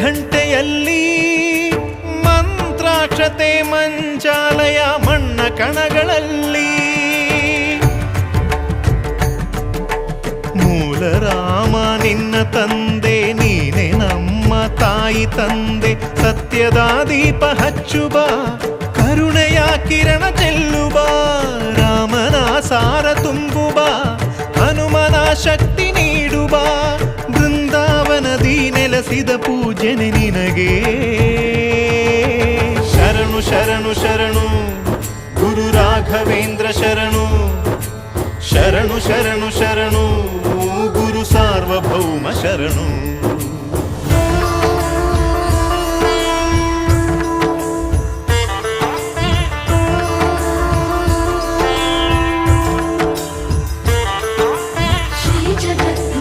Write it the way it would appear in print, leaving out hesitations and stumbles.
ಘಂಟೆಯಲ್ಲಿ ಮಂತ್ರಾಕ್ಷತೆ ಮಂಚಾಲಯ ಮಣ್ಣ ಕಣಗಳಲ್ಲಿ ಮೂಲ ರಾಮ ನಿನ್ನ ತಂದೆ ನೀನೆ ನಮ್ಮ ತಾಯಿ ತಂದೆ ಸತ್ಯದ ದೀಪ ಹಚ್ಚುವ ಕರುಣೆಯ ಕಿರಣ ಚೆಲ್ಲುವ ರಾಮನ ಸಾರ ತುಂಬುವ ಹನುಮನ ಶಕ್ತಿ ನೀಡುವ ಬೃಂದಾವನದಿ ನೆಲೆಸಿದ ಪೂಜನೆ ನಿನಗೆ ಶರಣು ಶರಣು ಶರಣು ಗುರು ರಾಘವೇಂದ್ರ ಶರಣು ಶರಣು ಶರಣು ಶರಣು ಗುರು ಸಾರ್ವಭೌಮ ಶರಣು.